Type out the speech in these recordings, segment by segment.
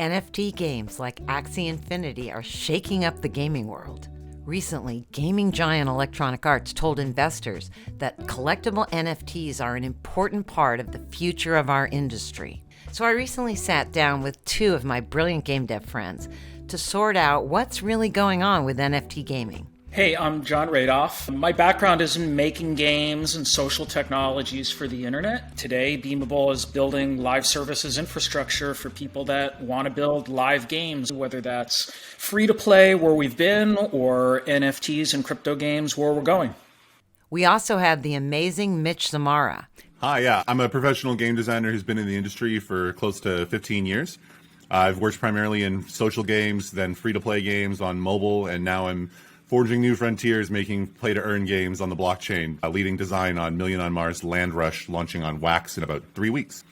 NFT games like Axie Infinity are shaking up the gaming world. Recently, gaming giant Electronic Arts told investors that collectible NFTs are an important part of the future of our industry. So I recently sat down with two of my brilliant game dev friends to sort out what's really going on with NFT gaming. Hey, I'm Jon Radoff. My background is in making games and social technologies for the internet. Today, Beamable is building live services infrastructure for people that want to build live games, whether that's free to play where we've been or NFTs and crypto games where we're going. We also have the amazing Mitch Zamara. Hi, yeah. I'm a professional game designer who's been in the industry for close to 15 years. I've worked primarily in social games, then free-to-play games on mobile, and now I'm forging new frontiers, making play-to-earn games on the blockchain, leading design on Million on Mars Land Rush, launching on Wax in about 3 weeks.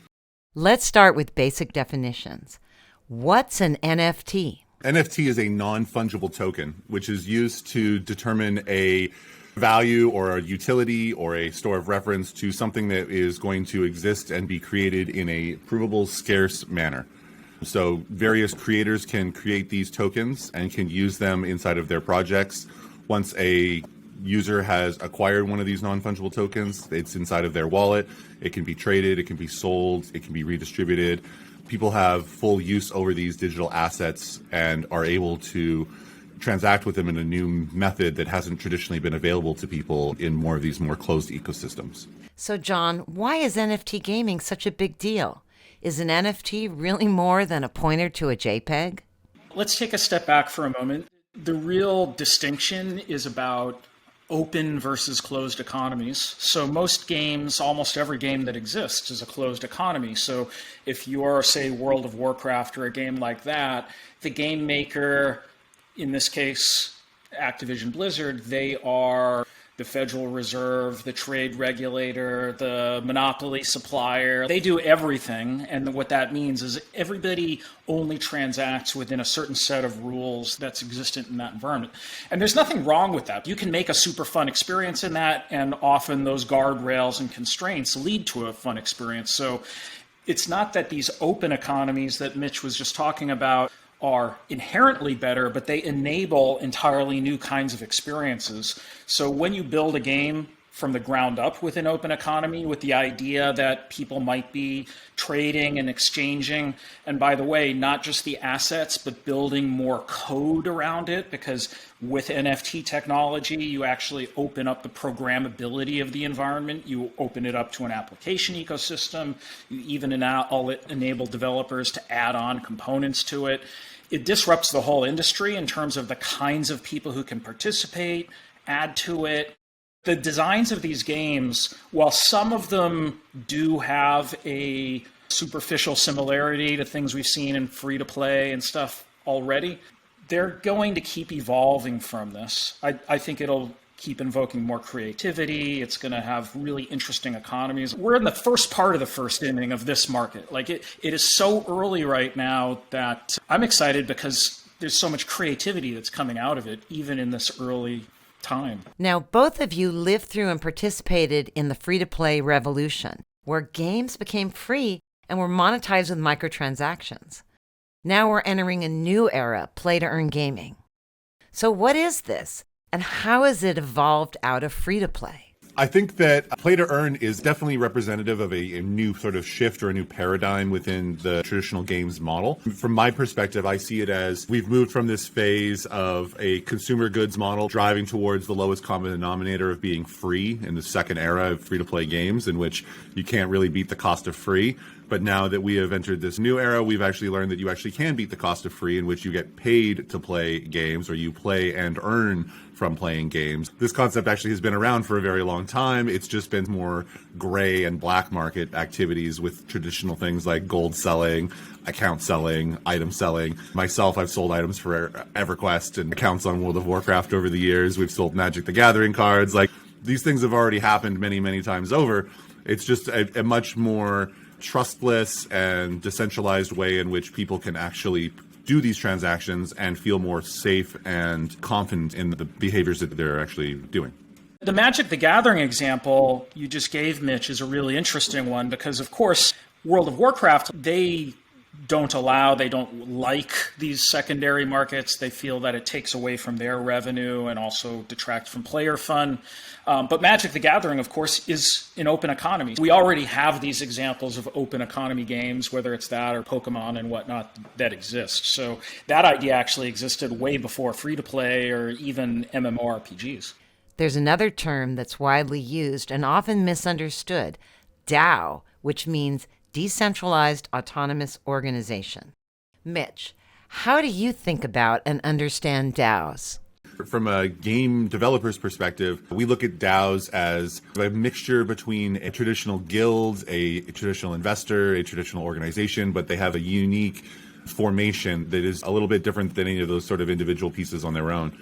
Let's start with basic definitions. What's an NFT? NFT is a non-fungible token, which is used to determine a value or a utility or a store of reference to something that is going to exist and be created in a provable, scarce manner. So various creators can create these tokens and can use them inside of their projects. Once a user has acquired one of these non-fungible tokens, it's inside of their wallet. It can be traded, it can be sold, it can be redistributed. People have full use over these digital assets and are able to transact with them in a new method that hasn't traditionally been available to people in more of these more closed ecosystems. So, John, why is NFT gaming such a big deal? Is an NFT really more than a pointer to a JPEG? Let's take a step back for a moment. The real distinction is about open versus closed economies. So most games, almost every game that exists is a closed economy. So if you're, say, World of Warcraft or a game like that, the game maker, in this case, Activision Blizzard, they are the Federal Reserve, the trade regulator, the monopoly supplier. They do everything. And what that means is everybody only transacts within a certain set of rules that's existent in that environment. And there's nothing wrong with that. You can make a super fun experience in that, and often those guardrails and constraints lead to a fun experience. So it's not that these open economies that Mitch was just talking about are inherently better, but they enable entirely new kinds of experiences. So when you build a game from the ground up with an open economy, with the idea that people might be trading and exchanging, and by the way, not just the assets, but building more code around it, because with NFT technology, you actually open up the programmability of the environment. You open it up to an application ecosystem. You even enable developers to add on components to it. It disrupts the whole industry in terms of the kinds of people who can participate, add to it. The designs of these games, while some of them do have a superficial similarity to things we've seen in free-to-play and stuff already, they're going to keep evolving from this. I think it'll keep invoking more creativity. It's going to have really interesting economies. We're in the first part of the first inning of this market. Like it is so early right now that I'm excited because there's so much creativity that's coming out of it, even in this early time. Now, both of you lived through and participated in the free-to-play revolution, where games became free and were monetized with microtransactions. Now we're entering a new era, play-to-earn gaming. So what is this, and how has it evolved out of free-to-play? I think that play to earn is definitely representative of a new sort of shift or a new paradigm within the traditional games model. From my perspective, I see it as we've moved from this phase of a consumer goods model driving towards the lowest common denominator of being free in the second era of free-to-play games, in which you can't really beat the cost of free. But now that we have entered this new era, we've actually learned that you actually can beat the cost of free, in which you get paid to play games, or you play and earn from playing games. This concept actually has been around for a very long time. It's just been more gray and black market activities with traditional things like gold selling, account selling, item selling. Myself, I've sold items for EverQuest and accounts on World of Warcraft over the years. We've sold Magic the Gathering cards. Like, these things have already happened many, many times over. It's just a much more trustless and decentralized way in which people can actually do these transactions and feel more safe and confident in the behaviors that they're actually doing. The Magic the Gathering example you just gave, Mitch, is a really interesting one because, of course, World of Warcraft, they they don't like these secondary markets. They feel that it takes away from their revenue and also detracts from player fun. But Magic the Gathering, of course, is an open economy. We already have these examples of open economy games, whether it's that or Pokemon and whatnot, that exist. So that idea actually existed way before free-to-play or even MMORPGs. There's another term that's widely used and often misunderstood, DAO, which means Decentralized Autonomous Organization. Mitch, how do you think about and understand DAOs? From a game developer's perspective, we look at DAOs as a mixture between a traditional guild, a traditional investor, a traditional organization, but they have a unique formation that is a little bit different than any of those sort of individual pieces on their own.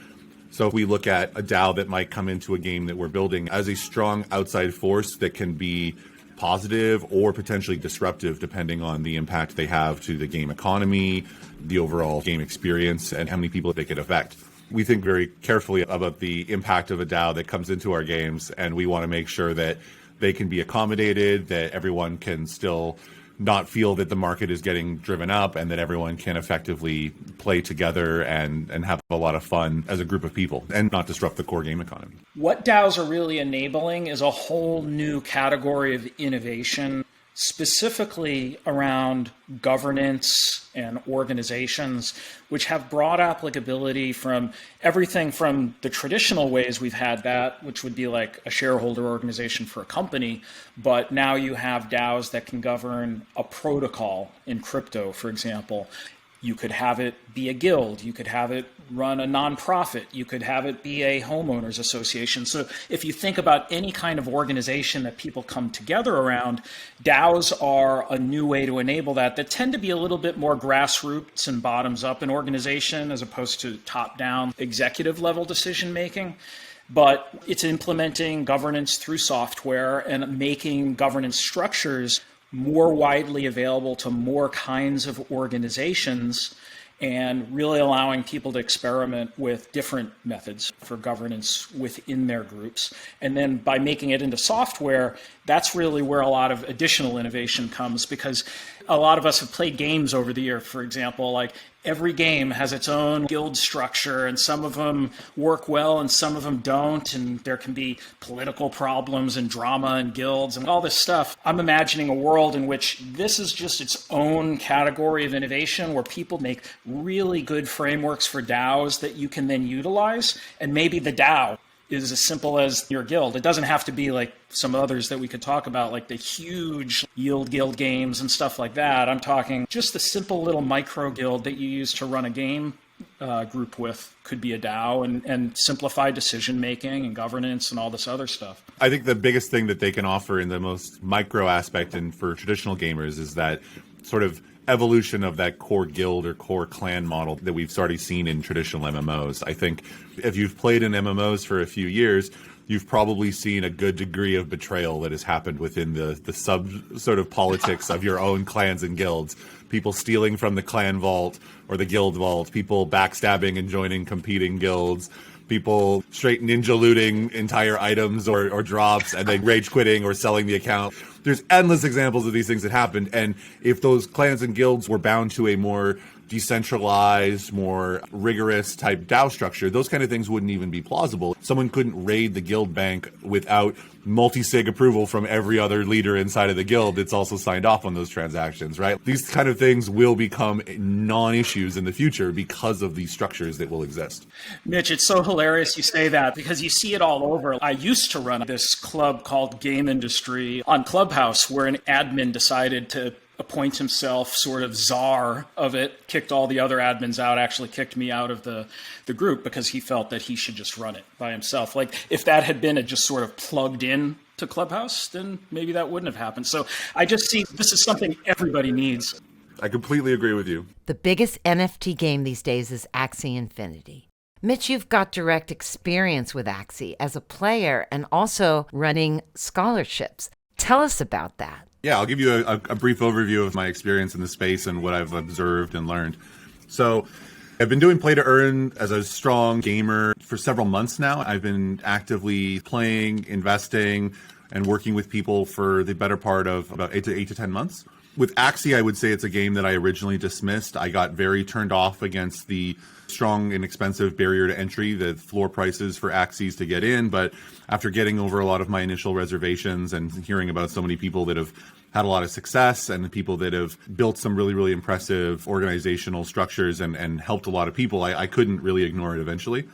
So if we look at a DAO that might come into a game that we're building as a strong outside force that can be positive or potentially disruptive depending on the impact they have to the game economy, the overall game experience, and how many people they could affect. We think very carefully about the impact of a DAO that comes into our games, and we want to make sure that they can be accommodated, that everyone can still not feel that the market is getting driven up, and that everyone can effectively play together and have a lot of fun as a group of people and not disrupt the core game economy. What DAOs are really enabling is a whole new category of innovation, specifically around governance and organizations, which have broad applicability from everything from the traditional ways we've had that, which would be like a shareholder organization for a company, but now you have DAOs that can govern a protocol in crypto, for example. You could have it be a guild. You could have it run a nonprofit. You could have it be a homeowners association. So if you think about any kind of organization that people come together around, DAOs are a new way to enable that tend to be a little bit more grassroots and bottoms up in organization as opposed to top down executive level decision making. But it's implementing governance through software and making governance structures more widely available to more kinds of organizations and really allowing people to experiment with different methods for governance within their groups. And then by making it into software, that's really where a lot of additional innovation comes, because a lot of us have played games over the year. For example, like every game has its own guild structure, and some of them work well and some of them don't. And there can be political problems and drama and guilds and all this stuff. I'm imagining a world in which this is just its own category of innovation where people make really good frameworks for DAOs that you can then utilize. And maybe the DAO is as simple as your guild. It doesn't have to be like some others that we could talk about, like the huge yield guild games and stuff like that. I'm talking just the simple little micro guild that you use to run a game group with could be a DAO and simplify decision making and governance and all this other stuff. I think the biggest thing that they can offer in the most micro aspect and for traditional gamers is that sort of evolution of that core guild or core clan model that we've already seen in traditional MMOs. I think if you've played in MMOs for a few years, you've probably seen a good degree of betrayal that has happened within the sub sort of politics of your own clans and guilds. People stealing from the clan vault or the guild vault, people backstabbing and joining competing guilds, people straight ninja looting entire items or drops and then rage quitting or selling the account. There's endless examples of these things that happened. And if those clans and guilds were bound to a more decentralized, more rigorous type DAO structure, those kind of things wouldn't even be plausible. Someone couldn't raid the guild bank without multi-sig approval from every other leader inside of the guild that's also signed off on those transactions, right? These kind of things will become non-issues in the future because of these structures that will exist. Mitch, it's so hilarious you say that because you see it all over. I used to run this club called Game Industry on Clubhouse where an admin decided to appoint himself sort of czar of it, kicked all the other admins out, actually kicked me out of the group because he felt that he should just run it by himself. Like if that had been just sort of plugged in to Clubhouse, then maybe that wouldn't have happened. So I just see this is something everybody needs. I completely agree with you. The biggest NFT game these days is Axie Infinity. Mitch, you've got direct experience with Axie as a player and also running scholarships. Tell us about that. Yeah, I'll give you a brief overview of my experience in the space and what I've observed and learned. So I've been doing play to earn as a strong gamer for several months now. I've been actively playing, investing, and working with people for the better part of about 8 to 10 months. With Axie, I would say it's a game that I originally dismissed. I got very turned off against the strong and expensive barrier to entry, the floor prices for Axies to get in. But after getting over a lot of my initial reservations and hearing about so many people that have had a lot of success and the people that have built some really, really impressive organizational structures and helped a lot of people, I couldn't really ignore it eventually.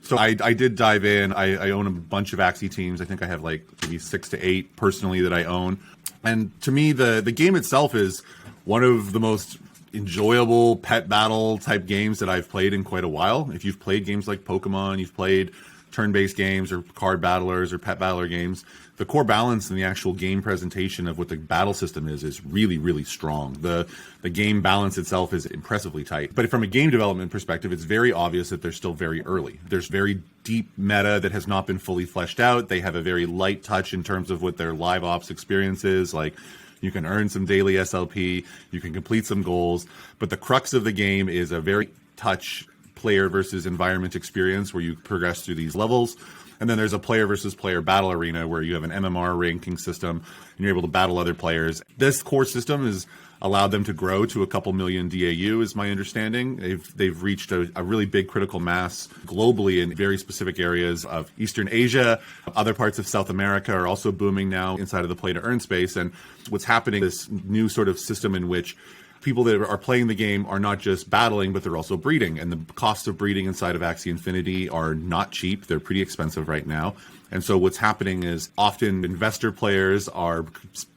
So I did dive in. I own a bunch of Axie teams. I think I have like maybe 6 to 8 personally that I own. And to me, the game itself is one of the most enjoyable pet battle type games that I've played in quite a while. If you've played games like Pokemon, you've played turn-based games or card battlers or pet battler games, the core balance and the actual game presentation of what the battle system is really, really strong. The game balance itself is impressively tight. But from a game development perspective, it's very obvious that they're still very early. There's very deep meta that has not been fully fleshed out. They have a very light touch in terms of what their live ops experience is. Like, you can earn some daily SLP, you can complete some goals, but the crux of the game is a very touch player versus environment experience where you progress through these levels. And then there's a player versus player battle arena where you have an MMR ranking system and you're able to battle other players. This core system has allowed them to grow to a couple million DAU, is my understanding. They've reached a really big critical mass globally in very specific areas of Eastern Asia. Other parts of South America are also booming now inside of the play to earn space. And what's happening is this new sort of system in which people that are playing the game are not just battling, but they're also breeding. And the costs of breeding inside of Axie Infinity are not cheap. They're pretty expensive right now. And so what's happening is often investor players are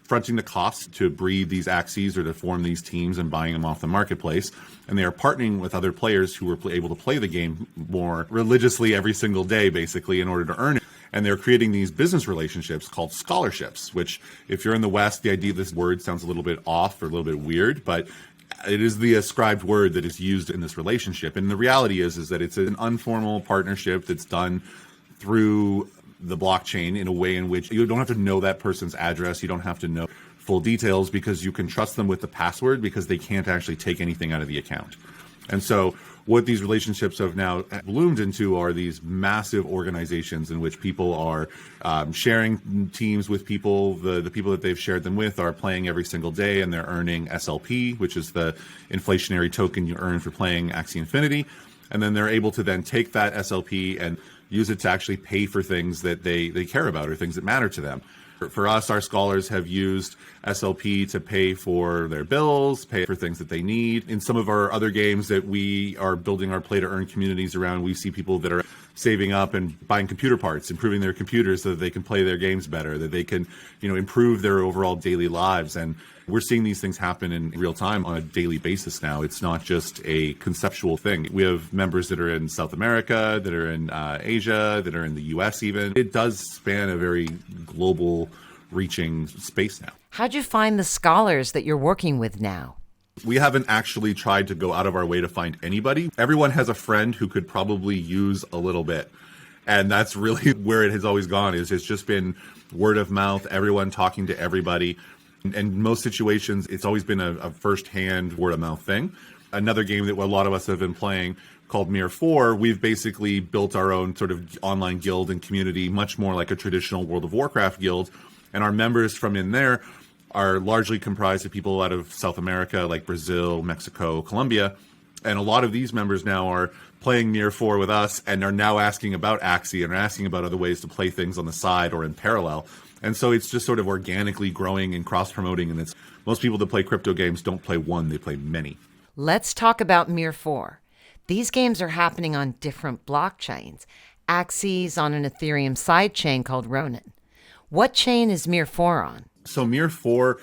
fronting the cost to breed these Axies or to form these teams and buying them off the marketplace. And they are partnering with other players who are able to play the game more religiously every single day, basically, in order to earn it. And they're creating these business relationships called scholarships, which if you're in the West, the idea of this word sounds a little bit off or a little bit weird, but it is the ascribed word that is used in this relationship. And the reality is that it's an informal partnership that's done through the blockchain in a way in which you don't have to know that person's address. You don't have to know full details because you can trust them with the password because they can't actually take anything out of the account. And so what these relationships have now bloomed into are these massive organizations in which people are sharing teams with people. The people that they've shared them with are playing every single day, and they're earning SLP, which is the inflationary token you earn for playing Axie Infinity. And then they're able to then take that SLP and use it to actually pay for things that they care about or things that matter to them. For us, our scholars have used SLP to pay for their bills, pay for things that they need. In some of our other games that we are building our play-to-earn communities around, we see people that are saving up and buying computer parts, improving their computers so that they can play their games better, that they can, improve their overall daily lives. And we're seeing these things happen in real time on a daily basis now. It's not just a conceptual thing. We have members that are in South America, that are in Asia, that are in the US even. It does span a very global reaching space now. How'd you find the scholars that you're working with now? We haven't actually tried to go out of our way to find anybody. Everyone has a friend who could probably use a little bit. And that's really where it has always gone, is it's just been word of mouth, everyone talking to everybody. And in most situations, it's always been a first-hand word-of-mouth thing. Another game that a lot of us have been playing called Mir 4, we've basically built our own sort of online guild and community, much more like a traditional World of Warcraft guild. And our members from in there are largely comprised of people out of South America, like Brazil, Mexico, Colombia. And a lot of these members now are playing Mir 4 with us and are now asking about Axie and are asking about other ways to play things on the side or in parallel. And so it's just sort of organically growing and cross-promoting. And it's most people that play crypto games don't play one, they play many. Let's talk about Mir 4. These games are happening on different blockchains. Axie's on an Ethereum sidechain called Ronin. What chain is Mir 4 on? So Mir 4,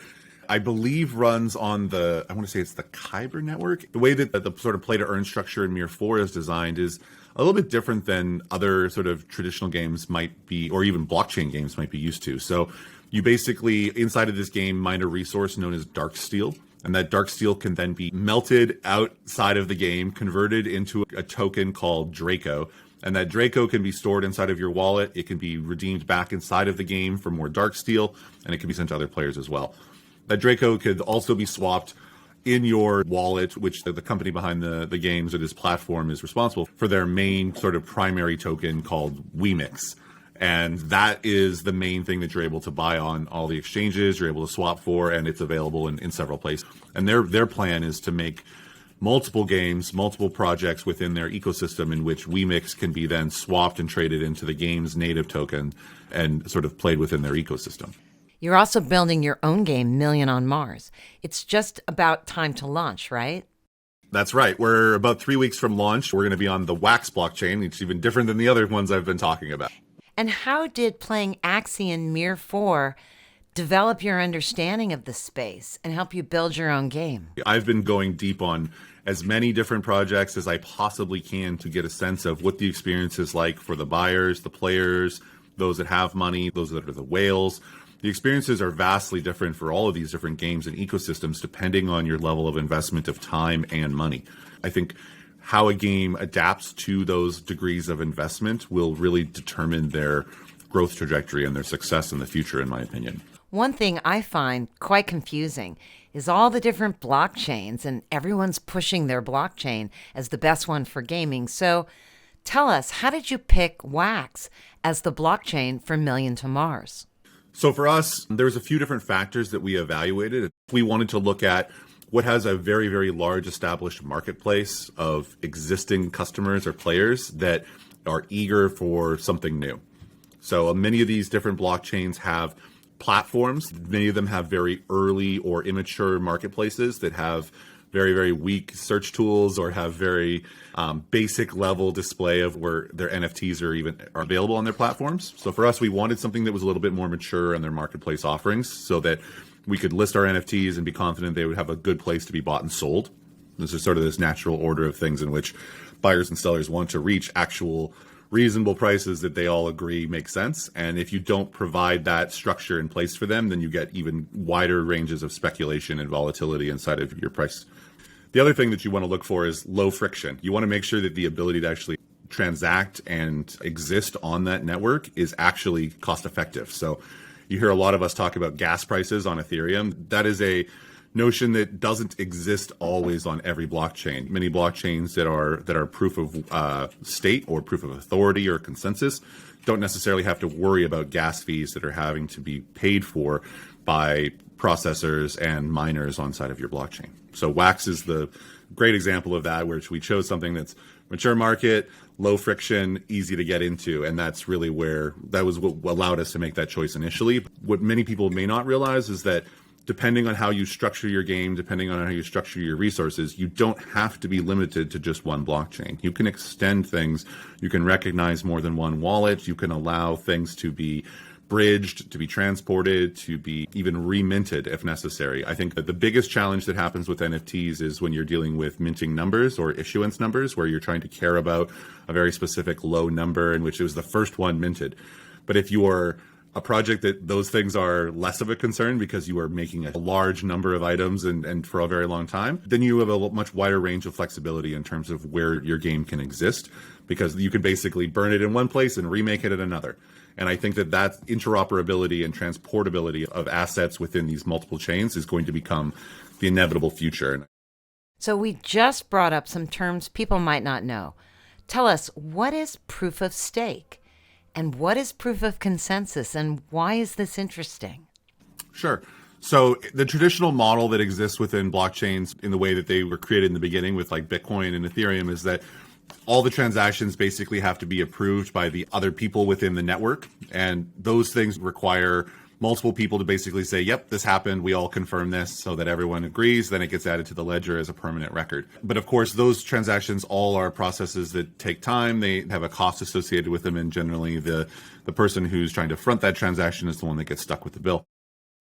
I believe, runs on I want to say it's the Kyber network. The way that the sort of play-to-earn structure in Mir 4 is designed is a little bit different than other sort of traditional games might be, or even blockchain games might be used to. So you basically, inside of this game, mine a resource known as dark steel. And that dark steel can then be melted outside of the game, converted into a token called Draco. And that Draco can be stored inside of your wallet. It can be redeemed back inside of the game for more dark steel, and it can be sent to other players as well. That Draco could also be swapped in your wallet, which the company behind the games or this platform is responsible for their main sort of primary token called Wemix. And that is the main thing that you're able to buy on all the exchanges, you're able to swap for, and it's available in several places. And their plan is to make multiple games, multiple projects within their ecosystem in which WeMix can be then swapped and traded into the game's native token and sort of played within their ecosystem. You're also building your own game, Million on Mars. It's just about time to launch, right? That's right. We're about 3 weeks from launch. We're going to be on the Wax blockchain. It's even different than the other ones I've been talking about. And how did playing Axie and Mir 4 develop your understanding of the space and help you build your own game? I've been going deep on as many different projects as I possibly can to get a sense of what the experience is like for the buyers, the players, those that have money, those that are the whales. The experiences are vastly different for all of these different games and ecosystems depending on your level of investment of time and money. I think how a game adapts to those degrees of investment will really determine their growth trajectory and their success in the future, in my opinion. One thing I find quite confusing is all the different blockchains, and everyone's pushing their blockchain as the best one for gaming. So tell us, how did you pick Wax as the blockchain for Million to Mars? So for us, there's a few different factors that we evaluated. We wanted to look at what has a very, very large established marketplace of existing customers or players that are eager for something new. So many of these different blockchains have platforms. Many of them have very early or immature marketplaces that have very, very weak search tools or have very basic level display of where their NFTs are available on their platforms. So for us, we wanted something that was a little bit more mature in their marketplace offerings so that we could list our NFTs and be confident they would have a good place to be bought and sold. This is sort of this natural order of things in which buyers and sellers want to reach actual reasonable prices that they all agree make sense. And if you don't provide that structure in place for them, then you get even wider ranges of speculation and volatility inside of your price. The other thing that you want to look for is low friction. You want to make sure that the ability to actually transact and exist on that network is actually cost effective. So you hear a lot of us talk about gas prices on Ethereum. That is a notion that doesn't exist always on every blockchain. Many blockchains that are proof of state or proof of authority or consensus don't necessarily have to worry about gas fees that are having to be paid for by processors and miners on side of your blockchain. So Wax is the great example of that, where we chose something that's mature market, low friction, easy to get into. And that's really that was what allowed us to make that choice initially. What many people may not realize is that depending on how you structure your game, depending on how you structure your resources, you don't have to be limited to just one blockchain. You can extend things. You can recognize more than one wallet. You can allow things to be bridged, to be transported, to be even reminted if necessary. I think that the biggest challenge that happens with NFTs is when you're dealing with minting numbers or issuance numbers, where you're trying to care about a very specific low number in which it was the first one minted. But if you are a project that those things are less of a concern because you are making a large number of items and for a very long time, then you have a much wider range of flexibility in terms of where your game can exist, because you can basically burn it in one place and remake it at another. And I think that interoperability and transportability of assets within these multiple chains is going to become the inevitable future. So we just brought up some terms people might not know. Tell us, what is proof of stake? And what is proof of consensus? And why is this interesting? Sure. So the traditional model that exists within blockchains in the way that they were created in the beginning with like Bitcoin and Ethereum is that all the transactions basically have to be approved by the other people within the network. And those things require multiple people to basically say, yep, this happened. We all confirm this, so that everyone agrees. Then it gets added to the ledger as a permanent record. But of course, those transactions all are processes that take time. They have a cost associated with them. And generally, the person who's trying to front that transaction is the one that gets stuck with the bill.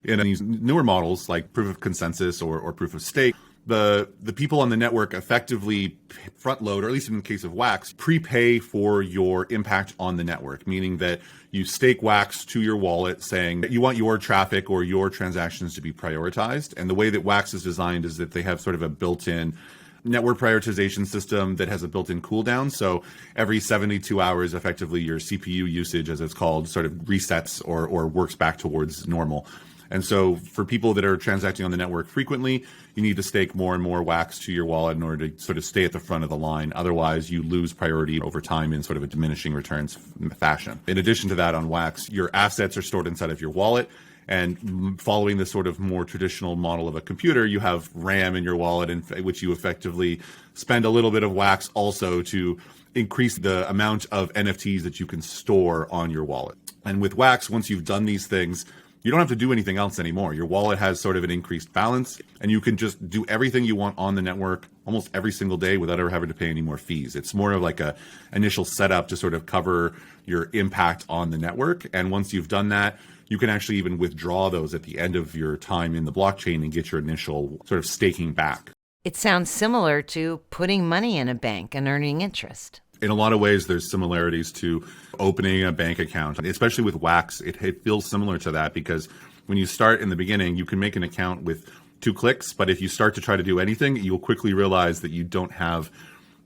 In these newer models, like proof of consensus or proof of stake, the people on the network effectively front load, or at least in the case of Wax, prepay for your impact on the network, meaning that you stake Wax to your wallet saying that you want your traffic or your transactions to be prioritized. And the way that Wax is designed is that they have sort of a built-in network prioritization system that has a built-in cooldown. So every 72 hours, effectively, your CPU usage, as it's called, sort of resets or works back towards normal. And so for people that are transacting on the network frequently, you need to stake more and more wax to your wallet in order to sort of stay at the front of the line. Otherwise, you lose priority over time in sort of a diminishing returns fashion. In addition to that, on Wax, your assets are stored inside of your wallet. And following the sort of more traditional model of a computer, you have RAM in your wallet, in which you effectively spend a little bit of Wax also to increase the amount of NFTs that you can store on your wallet. And with Wax, once you've done these things, you don't have to do anything else anymore. Your wallet has sort of an increased balance, and you can just do everything you want on the network almost every single day without ever having to pay any more fees. It's more of like a initial setup to sort of cover your impact on the network. And once you've done that, you can actually even withdraw those at the end of your time in the blockchain and get your initial sort of staking back. It sounds similar to putting money in a bank and earning interest. In a lot of ways, there's similarities to opening a bank account, especially with Wax. It feels similar to that because when you start in the beginning, you can make an account with 2 clicks. But if you start to try to do anything, you'll quickly realize that you don't have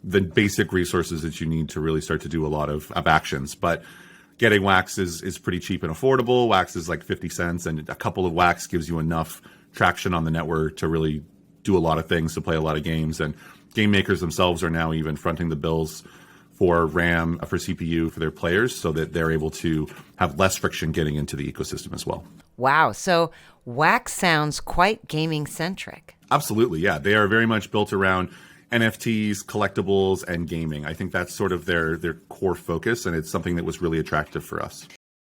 the basic resources that you need to really start to do a lot of actions. But getting Wax is pretty cheap and affordable. Wax is like 50 cents, and a couple of Wax gives you enough traction on the network to really do a lot of things, to play a lot of games. And game makers themselves are now even fronting the bills for RAM, for CPU, for their players, so that they're able to have less friction getting into the ecosystem as well. Wow. So Wax sounds quite gaming centric. Absolutely. Yeah. They are very much built around NFTs, collectibles, and gaming. I think that's sort of their core focus, and it's something that was really attractive for us.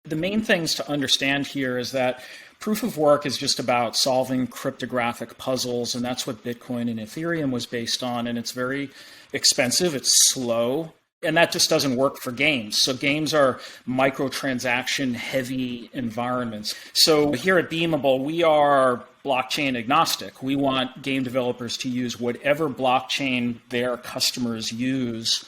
The main things to understand here is that proof of work is just about solving cryptographic puzzles, and that's what Bitcoin and Ethereum was based on, and it's very expensive, it's slow, and that just doesn't work for games. So games are microtransaction heavy environments. So here at Beamable, we are blockchain agnostic. We want game developers to use whatever blockchain their customers use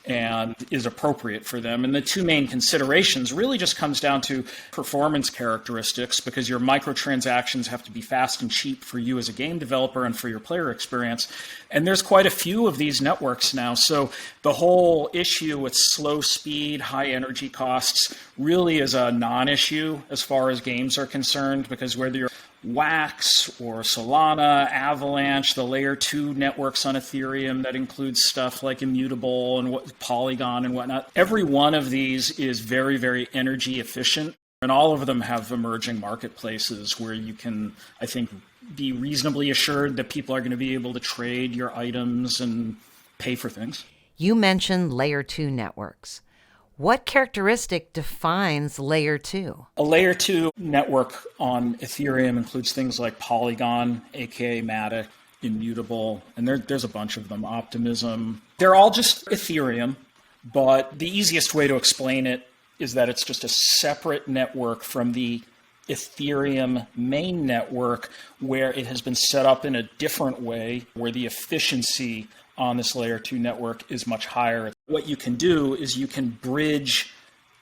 and is appropriate for them. And the 2 main considerations really just comes down to performance characteristics, because your microtransactions have to be fast and cheap for you as a game developer and for your player experience. And there's quite a few of these networks now. So the whole issue with slow speed, high energy costs really is a non-issue as far as games are concerned, because whether you're Wax or Solana, Avalanche, the layer 2 networks on Ethereum that includes stuff like Immutable and Polygon and whatnot. Every one of these is very, very energy efficient, and all of them have emerging marketplaces where you can, I think, be reasonably assured that people are going to be able to trade your items and pay for things. You mentioned layer 2 networks. What characteristic defines layer 2? A layer 2 network on Ethereum includes things like Polygon, aka Matic, Immutable, and there's a bunch of them, Optimism. They're all just Ethereum, but the easiest way to explain it is that it's just a separate network from the Ethereum main network, where it has been set up in a different way, where the efficiency on this layer 2 network is much higher. What you can do is you can bridge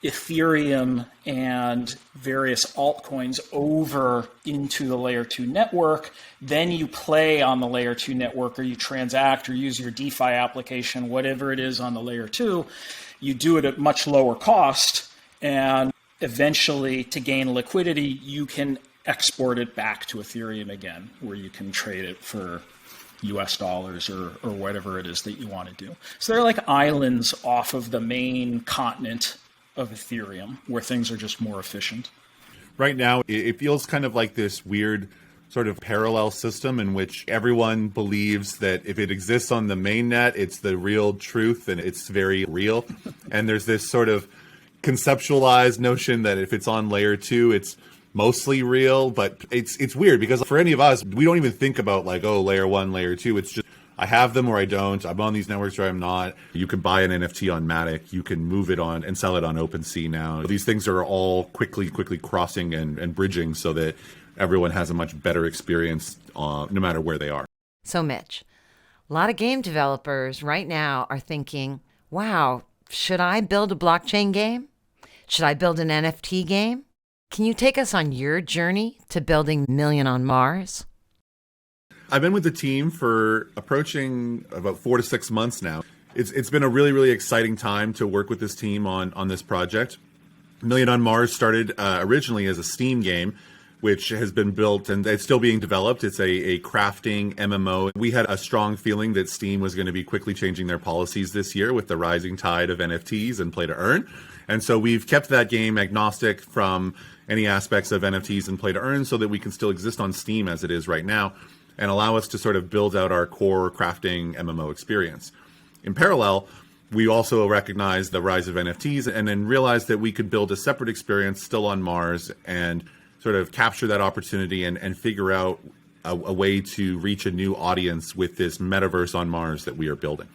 Ethereum and various altcoins over into the layer 2 network. Then you play on the layer 2 network, or you transact or use your DeFi application, whatever it is on the layer 2. You do it at much lower cost, and eventually, to gain liquidity, you can export it back to Ethereum again, where you can trade it for US dollars or whatever it is that you want to do. So they're like islands off of the main continent of Ethereum, where things are just more efficient. Right now, it feels kind of like this weird sort of parallel system in which everyone believes that if it exists on the main net, it's the real truth and it's very real. And there's this sort of conceptualized notion that if it's on layer 2, it's mostly real. But it's weird, because for any of us, we don't even think about like, oh, layer 1, layer 2. It's just, I have them or I don't. I'm on these networks or I'm not. You can buy an NFT on Matic. You can move it on and sell it on OpenSea now. These things are all quickly crossing and bridging so that everyone has a much better experience no matter where they are. So Mitch, a lot of game developers right now are thinking, wow, should I build a blockchain game? Should I build an NFT game? Can you take us on your journey to building Million on Mars? I've been with the team for approaching about 4 to 6 months now. It's been a really, really exciting time to work with this team on this project. Million on Mars started originally as a Steam game which has been built and it's still being developed. It's a crafting MMO. We had a strong feeling that Steam was going to be quickly changing their policies this year with the rising tide of NFTs and play to earn. And so we've kept that game agnostic from any aspects of NFTs and play to earn so that we can still exist on Steam as it is right now and allow us to sort of build out our core crafting MMO experience. In parallel, we also recognized the rise of NFTs and then realized that we could build a separate experience still on Mars and sort of capture that opportunity and figure out a way to reach a new audience with this metaverse on Mars that we are building.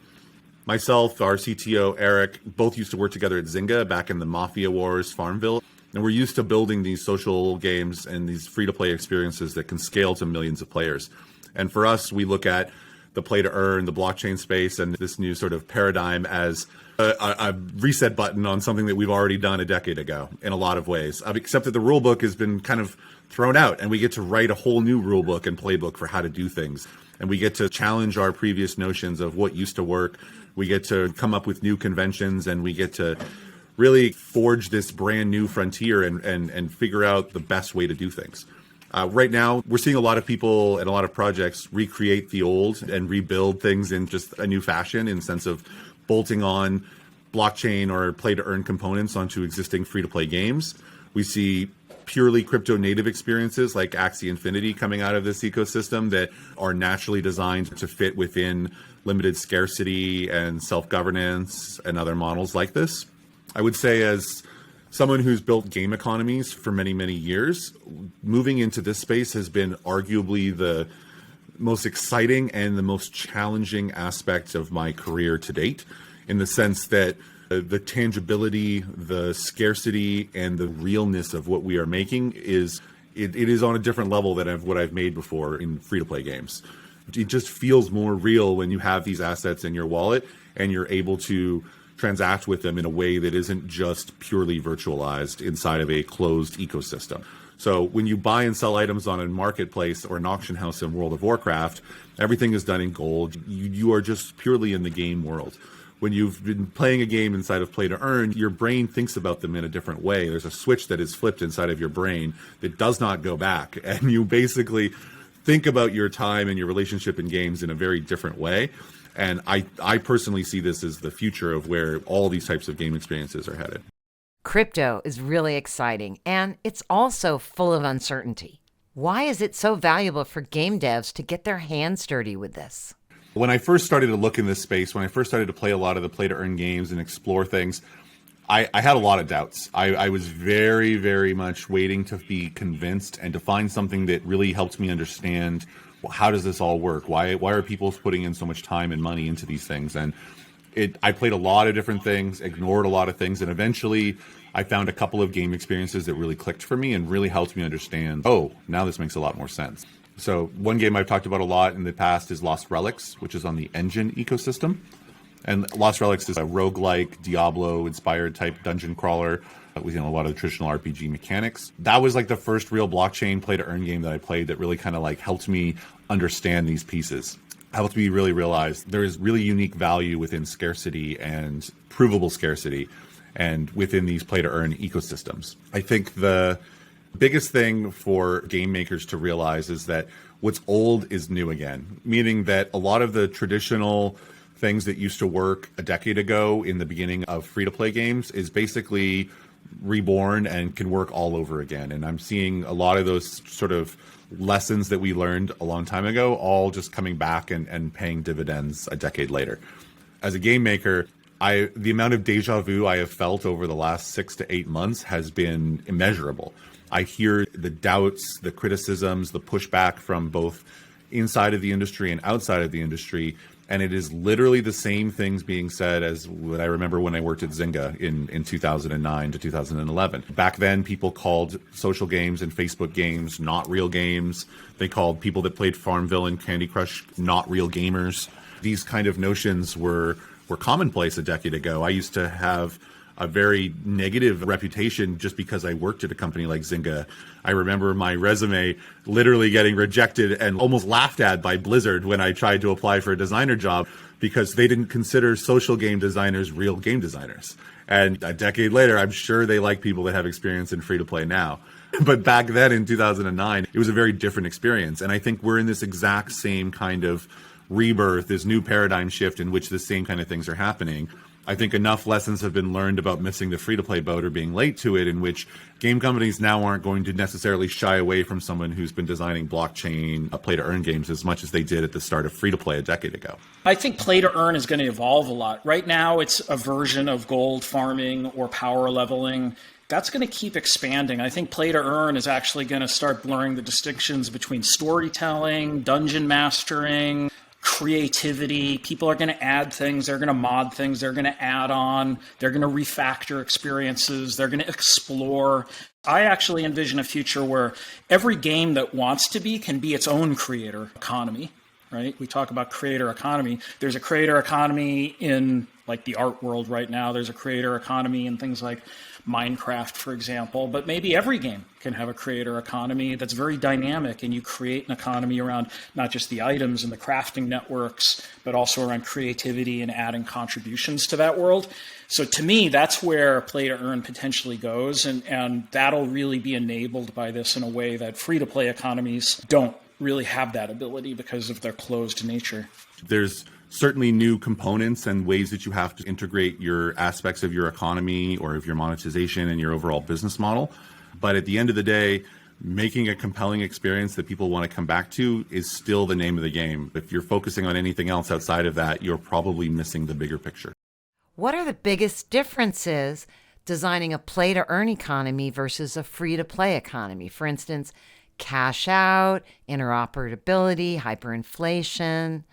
Myself, our CTO, Eric, both used to work together at Zynga back in the Mafia Wars Farmville. And we're used to building these social games and these free-to-play experiences that can scale to millions of players. And for us, we look at the play-to-earn, the blockchain space, and this new sort of paradigm as a reset button on something that we've already done a decade ago in a lot of ways, except that the rule book has been kind of thrown out, and we get to write a whole new rule book and playbook for how to do things. And we get to challenge our previous notions of what used to work. We get to come up with new conventions, and we get to really forge this brand new frontier and figure out the best way to do things. Right now, we're seeing a lot of people and a lot of projects recreate the old and rebuild things in just a new fashion in the sense of bolting on blockchain or play-to-earn components onto existing free-to-play games. We see purely crypto-native experiences like Axie Infinity coming out of this ecosystem that are naturally designed to fit within limited scarcity and self-governance and other models like this. I would say as someone who's built game economies for many, many years, moving into this space has been arguably the most exciting and the most challenging aspect of my career to date, in the sense that the tangibility, the scarcity, and the realness of what we are making is it is on a different level than what I've made before in free-to-play games. It just feels more real when you have these assets in your wallet and you're able to transact with them in a way that isn't just purely virtualized inside of a closed ecosystem. So when you buy and sell items on a marketplace or an auction house in World of Warcraft, everything is done in gold. You are just purely in the game world. When you've been playing a game inside of Play to Earn, your brain thinks about them in a different way. There's a switch that is flipped inside of your brain that does not go back. And you basically think about your time and your relationship in games in a very different way. And I personally see this as the future of where all these types of game experiences are headed. Crypto is really exciting, and it's also full of uncertainty. Why is it so valuable for game devs to get their hands dirty with this? When I first started to look in this space, when I first started to play a lot of the play-to-earn games and explore things, I had a lot of doubts. I was very, very much waiting to be convinced and to find something that really helped me understand, well, how does this all work? Why are people putting in so much time and money into these things? And I played a lot of different things, ignored a lot of things, and eventually I found a couple of game experiences that really clicked for me and really helped me understand, oh, now this makes a lot more sense. So one game I've talked about a lot in the past is Lost Relics, which is on the Engine ecosystem. And Lost Relics is a roguelike, Diablo-inspired type dungeon crawler with a lot of the traditional RPG mechanics. That was like the first real blockchain play-to-earn game that I played that really kind of like helped me understand these pieces. Helped me really realize there is really unique value within scarcity and provable scarcity and within these play-to-earn ecosystems. I think the biggest thing for game makers to realize is that what's old is new again, meaning that a lot of the traditional things that used to work a decade ago in the beginning of free-to-play games is basically reborn and can work all over again. And I'm seeing a lot of those sort of lessons that we learned a long time ago all just coming back and paying dividends a decade later. As a game maker, the amount of deja vu I have felt over the last 6 to 8 months has been immeasurable. I hear the doubts, the criticisms, the pushback from both inside of the industry and outside of the industry. And it is literally the same things being said as what I remember when I worked at Zynga in 2009 to 2011. Back then, people called social games and Facebook games not real games. They called people that played Farmville and Candy Crush not real gamers. These kind of notions were commonplace a decade ago. I used to have a very negative reputation just because I worked at a company like Zynga. I remember my resume literally getting rejected and almost laughed at by Blizzard when I tried to apply for a designer job because they didn't consider social game designers real game designers. And a decade later, I'm sure they like people that have experience in free-to-play now. But back then in 2009, it was a very different experience. And I think we're in this exact same kind of rebirth, this new paradigm shift in which the same kind of things are happening. I think enough lessons have been learned about missing the free-to-play boat or being late to it, in which game companies now aren't going to necessarily shy away from someone who's been designing blockchain play-to-earn games as much as they did at the start of free-to-play a decade ago. I think play-to-earn is going to evolve a lot. Right now, it's a version of gold farming or power leveling. That's going to keep expanding. I think play-to-earn is actually going to start blurring the distinctions between storytelling, dungeon mastering, creativity. People are going to add things, they're going to mod things, they're going to add on, they're going to refactor experiences, they're going to explore. I actually envision a future where every game that wants to be can be its own creator economy, right? We talk about creator economy. There's a creator economy in like the art world right now. There's a creator economy in things like Minecraft, for example, but maybe every game can have a creator economy that's very dynamic, and you create an economy around not just the items and the crafting networks, but also around creativity and adding contributions to that world. So to me, that's where play to earn potentially goes, and that'll really be enabled by this in a way that free-to-play economies don't really have that ability because of their closed nature. There's certainly new components and ways that you have to integrate your aspects of your economy or of your monetization and your overall business model. But at the end of the day, making a compelling experience that people want to come back to is still the name of the game. If you're focusing on anything else outside of that, you're probably missing the bigger picture. What are the biggest differences designing a play-to-earn economy versus a free-to-play economy? For instance, cash out, interoperability, hyperinflation.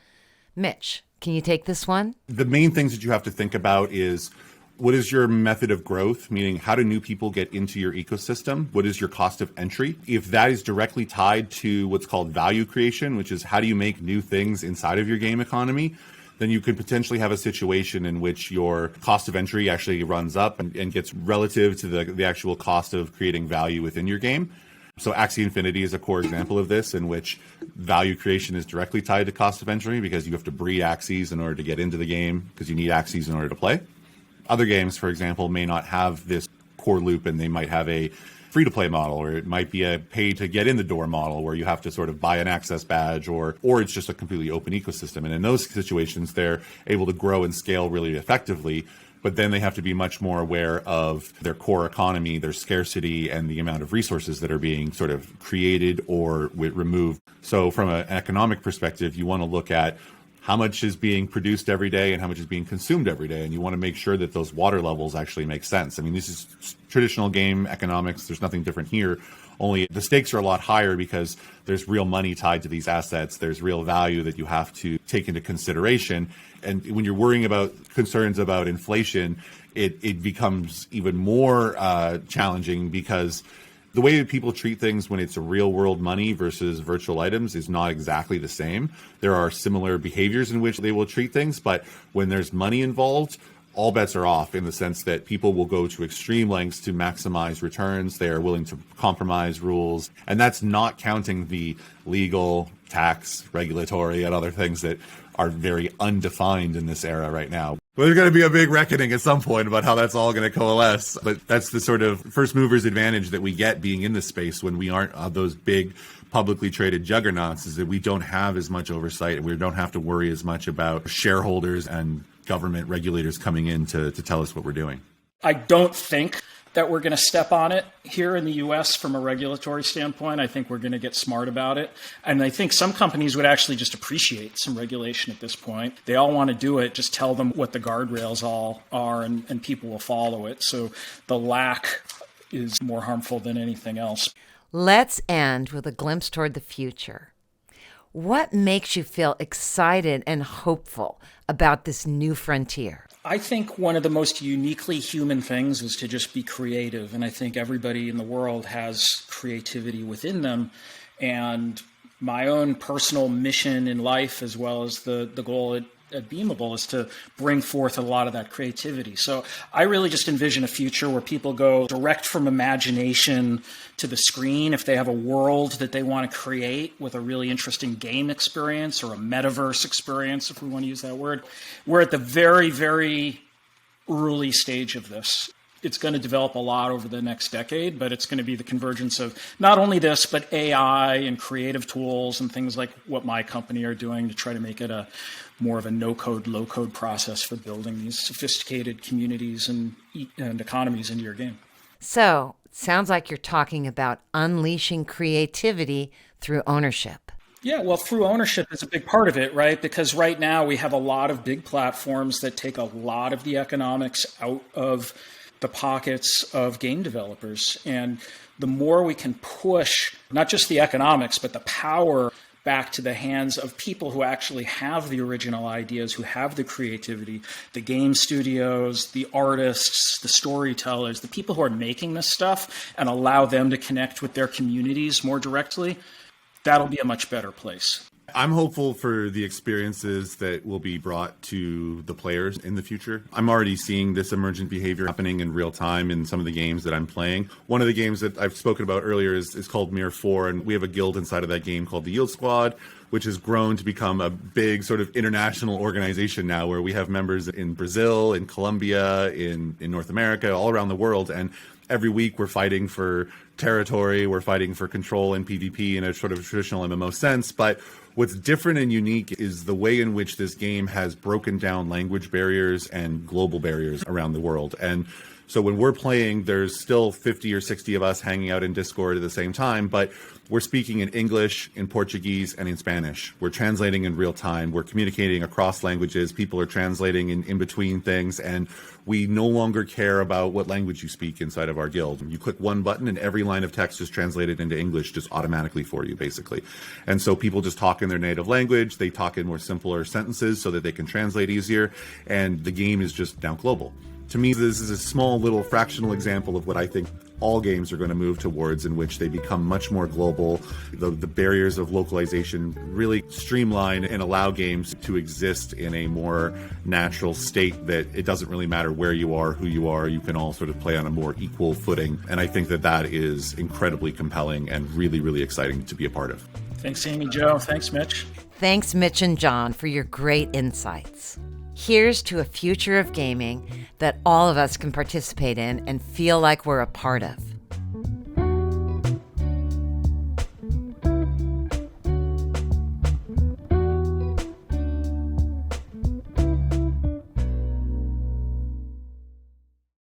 Mitch, can you take this one? The main things that you have to think about is, what is your method of growth? Meaning, how do new people get into your ecosystem? What is your cost of entry? If that is directly tied to what's called value creation, which is how do you make new things inside of your game economy, then you could potentially have a situation in which your cost of entry actually runs up and gets relative to the actual cost of creating value within your game. So Axie Infinity is a core example of this, in which value creation is directly tied to cost of entry because you have to breed Axies in order to get into the game, because you need Axies in order to play. Other games, for example, may not have this core loop, and they might have a free-to-play model, or it might be a pay-to-get-in-the-door model where you have to sort of buy an access badge, or it's just a completely open ecosystem. And in those situations, they're able to grow and scale really effectively, but then they have to be much more aware of their core economy, their scarcity, and the amount of resources that are being sort of created or removed. So from an economic perspective, you want to look at how much is being produced every day and how much is being consumed every day. And you want to make sure that those water levels actually make sense. I mean, this is traditional game economics. There's nothing different here. Only the stakes are a lot higher because there's real money tied to these assets. There's real value that you have to take into consideration. And when you're worrying about concerns about inflation, it becomes even more challenging, because the way that people treat things when it's a real world money versus virtual items is not exactly the same. There are similar behaviors in which they will treat things, but when there's money involved, all bets are off, in the sense that people will go to extreme lengths to maximize returns. They are willing to compromise rules. And that's not counting the legal, tax, regulatory, and other things that are very undefined in this era right now. Well, there's going to be a big reckoning at some point about how that's all going to coalesce. But that's the sort of first mover's advantage that we get being in this space when we aren't those big publicly traded juggernauts, is that we don't have as much oversight, and we don't have to worry as much about shareholders and government regulators coming in to tell us what we're doing. I don't think that we're going to step on it here in the US from a regulatory standpoint. I think we're going to get smart about it. And I think some companies would actually just appreciate some regulation at this point. They all want to do it. Just tell them what the guardrails all are, and people will follow it. So the lack is more harmful than anything else. Let's end with a glimpse toward the future. What makes you feel excited and hopeful about this new frontier? I think one of the most uniquely human things is to just be creative. And I think everybody in the world has creativity within them. And my own personal mission in life, as well as the goal at Beamable, is to bring forth a lot of that creativity. So I really just envision a future where people go direct from imagination to the screen. If they have a world that they want to create with a really interesting game experience, or a metaverse experience, if we want to use that word, we're at the very, very early stage of this. it's going to develop a lot over the next decade, but it's going to be the convergence of not only this, but AI and creative tools and things like what my company are doing to try to make it a more of a no-code, low-code process for building these sophisticated communities and economies into your game. So, sounds like you're talking about unleashing creativity through ownership. Yeah, well, through ownership is a big part of it, right? Because right now we have a lot of big platforms that take a lot of the economics out of the pockets of game developers. And the more we can push not just the economics, but the power back to the hands of people who actually have the original ideas, who have the creativity, the game studios, the artists, the storytellers, the people who are making this stuff, and allow them to connect with their communities more directly, that'll be a much better place. I'm hopeful for the experiences that will be brought to the players in the future. I'm already seeing this emergent behavior happening in real time in some of the games that I'm playing. One of the games that I've spoken about earlier is called Mirror 4, and we have a guild inside of that game called the Yield Squad, which has grown to become a big sort of international organization now, where we have members in Brazil, in Colombia, in North America, all around the world. And every week we're fighting for territory, we're fighting for control in PvP in a sort of traditional MMO sense. But what's different and unique is the way in which this game has broken down language barriers and global barriers around the world. And so when we're playing, there's still 50 or 60 of us hanging out in Discord at the same time, but we're speaking in English, in Portuguese, and in Spanish. We're translating in real time. We're communicating across languages. People are translating in between things, and we no longer care about what language you speak inside of our guild. You click one button and every line of text is translated into English just automatically for you, basically. And so people just talk in their native language. They talk in more simpler sentences so that they can translate easier, and the game is just now global. To me, this is a small little fractional example of what I think all games are going to move towards, in which they become much more global. The barriers of localization really streamline and allow games to exist in a more natural state, that it doesn't really matter where you are, who you are, you can all sort of play on a more equal footing. And I think that that is incredibly compelling and really, really exciting to be a part of. Thanks, Amy Jo. Thanks, Mitch. Thanks, Mitch and Jon, for your great insights. Here's to a future of gaming that all of us can participate in and feel like we're a part of.